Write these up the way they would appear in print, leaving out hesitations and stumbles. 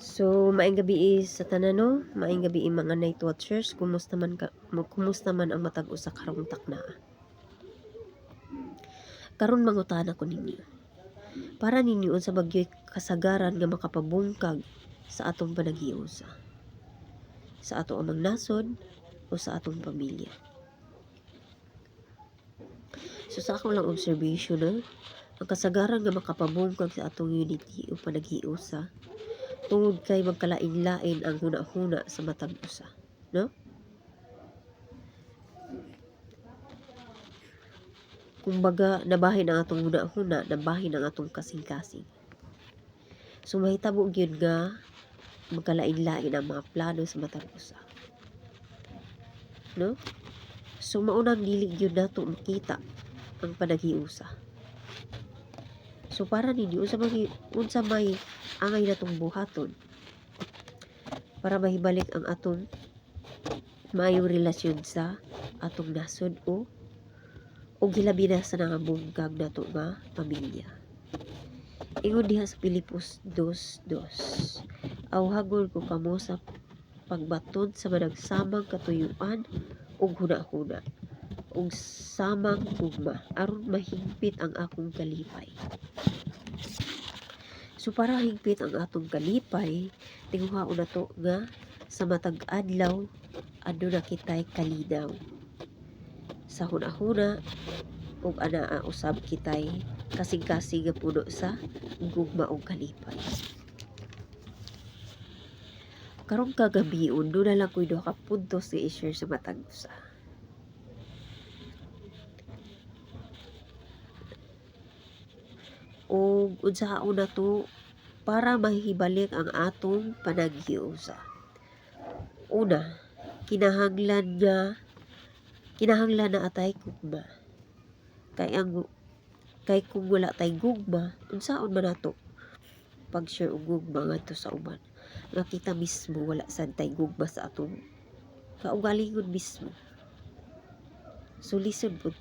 So, maayong gabi sa tanan no, maayong gabi mga night watchers. Kumusta man ang matag usa karong takna. Karon mangutana ko ninyo. Para ninyo sa bagyo'y kasagaran nga makapabungkag sa atong panaghiusa. Sa atong amang nasod o sa atong pamilya. So sa akong lang observation ang kasagaran nga makapabungkag sa atong unity o panaghiusa tungod kay magkalain-lain ang huna-huna sa matag usa, no? Kumbaga nabahin ang atong huna-huna, nabahin ang atong kasing-kasing. So mahitabo gyud nga magkalain-lain ang mga plano sa matag usa, no? So maunang dili gyud nato makita ang panaghiusa. So para ninyo unsa may angay natong buhaton para mahibalik ang atong maayong relasyon sa atong nasod o hilabi na sa nangabungkag nato nga pamilya. Ingon diha sa Pilipos 2:2. Awhagon ko kamo sa pagbaton sa managsamang katuyuan ug huna-huna ug samang gugma aron mahingpit ang akong kalipay. So para hingpit ang atong kalipay, tinguhaon nato nga sa matag adlaw aduna kitay kalinaw. Sa huna-huna ug anaa usab kitay kasing-kasing nga puno sa gugma ug kalipay. Karong kagabion doon na lang ko'y duha ka puntos nga i-share sa matag usa. O unsaon na to para mahibalik ang atong panaghiusa. Una, kinahanglan na atay gugma. Kay kung wala tay gugma, unsaon man nato pag-share og gugma ngadto sa uban. Nga kita mismo wala sad tay gugma sa atong kaugalingon mismo. So lisod pud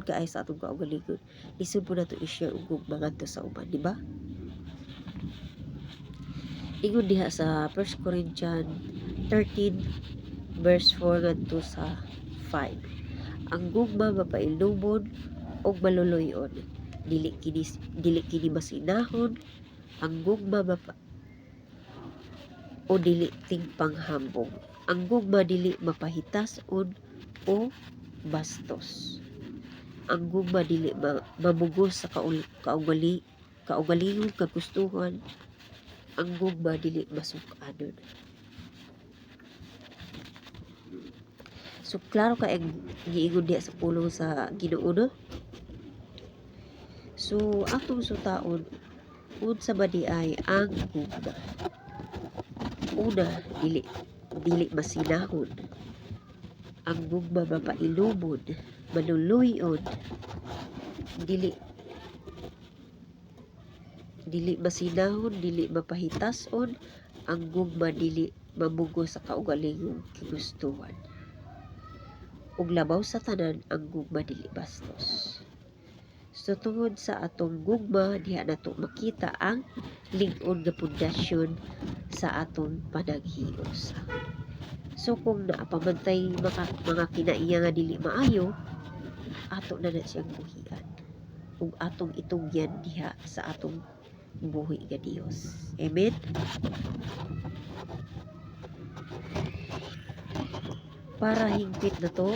kaay sa atong kaugalingon. Lisod pud nato i-share og gugma ngadto sa uban, di ba? Ingon diha sa 1 Corinthians 13 verse 4 ngadto sa 5. Ang gugma mapailumon og maluluyon. Dili kini masinahon. Ang gugma o dili tingpanghambong. Ang gugma dili mapahitason o bastos. Ang gugma dili mamugos sa kaugalingon kagustuhan. Ang gugma dili masuk-anon. So klaro ka ang giingon diha sa pulong sa Ginoo, no? So atong sutaon unsa ba di ay ang gugma? Una, dili masinahon. Ang gugma mapailumon, manuluyon, dili masinahon, dili mapahitason. Ang gugma dili mamugo sa kaugalingong kigustuhan. Ug labaw sa tanan, ang gugma dili bastos. So tungod sa atong gugma, diha nato makita ang lig-on nga pundasyon sa atong panaghiusa. So kung naapamantay mga kinaiya nga dili maayo, ato na siyang buhian ug atong itugyan diha sa atong buhi nga Dios. Amen. Para hingpit na to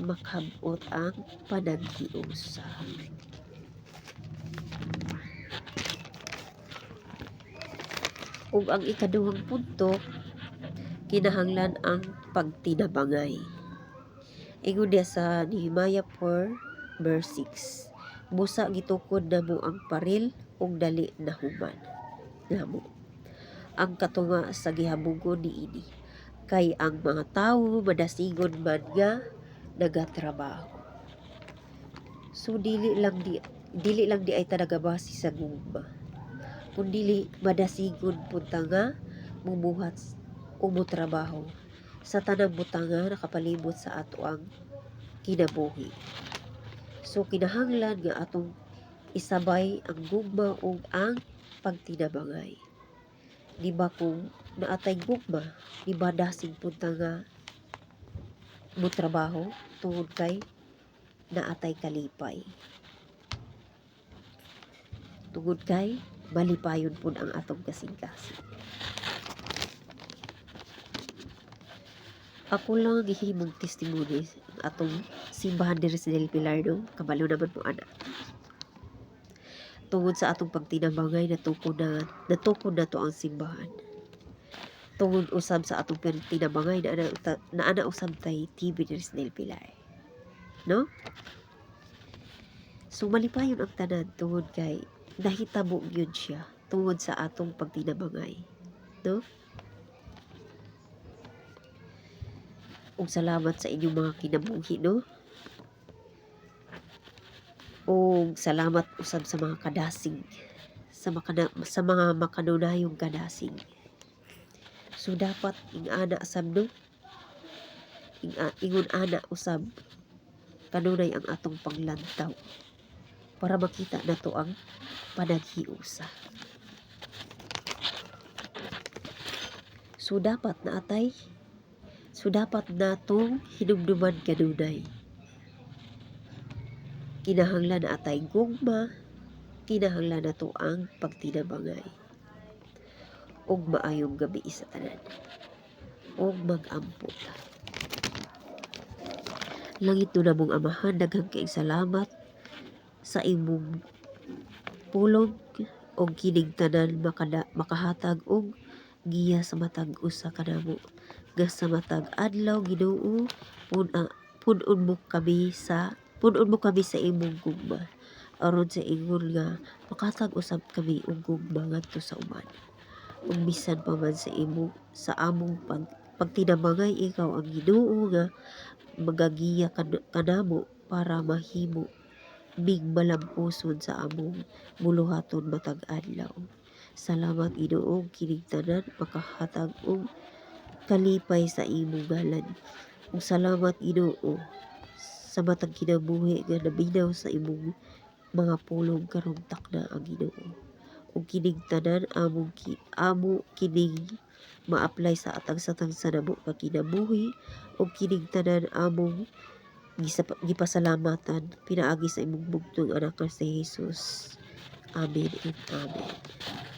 makabot ang panaghiusa. Ug ang ikaduhang punto, kinahanglan ang pagtinabangay. Ingon diya sa Nehemiah 4 verse 6. Busa gitukod namo ang paril ug dali nahuman namo ang katunga sa gihabugon niini. Kay ang mga tawo madasigon man nga nagatrabaho. So dili lang di ay nagabase sa gugma. Kundi madasigon pud ta nga mumuhat o motrabaho sa tanang butang nga nakapalibot sa ato ang kinabuhi. So kinahanglan nga atong isabay ang gugma ug ang pagtinabangay. Di ba kung naatay gugma, di ba dasig punta nga mo trabaho tungod kay naatay kalipay. Tungod kay malipayon pud ang atong kasing-kasing. Ako lang gihimong testimony atong simbahan diri sa Del Pilar, no? Kabalo naman po ana. Tungod sa atong pagtinabangay natukod na to ang simbahan. Tungod usab sa atong tinabangay na ana usab tay TV diri sa Del Pilar. No? So malipayon ang tanan tungod kay nahitabo gyud siya tungod sa atong pagtinabangay. No? Ug salamat sa inyong mga kinabuhi, no? Ug salamat usab sa mga kadasig, sa mga makanunayong kadasig. So dapat ingana sab, no? Ingon ana usab kanunay ang atong paglantaw para makita nato ang panaghiusa. So dapat natong hinumduman kanunay. Kinahanglan na atay gugma, kinahanglan na to ang pagtinabangay. Og maayong gabi sa tanan. Og mag-ampot. Langit na mong amahan, daghang kaayong salamat sa imong pulong og kining tanan makahatag og giya sa matag usa kanamo. Sa matag adlaw Ginoo, punon mo kami sa imong gugma aron sa ingon nga makatag usab kami og gugma ngadto sa uban. Ug bisan pa man sa among pagtinabangay, ikaw ang Ginoo nga magagiya kanamo para mahimo big malampuson sa among buluhaton matag adlaw. Salamat Ginoo, kining tanan makahatag og kalipay sa imong ngalan. Ug salamat Ginoo sa matag kinabuhi nga nabinaw sa imong mga pulong karong takna ang Ginoo. Ug kining tanan amo kining ma-apply sa atang sa namo nga kinabuhi, ug kining tanan among gipasalamatan pinaagi sa imong bugtong anak nga si Jesus. Amen and amen.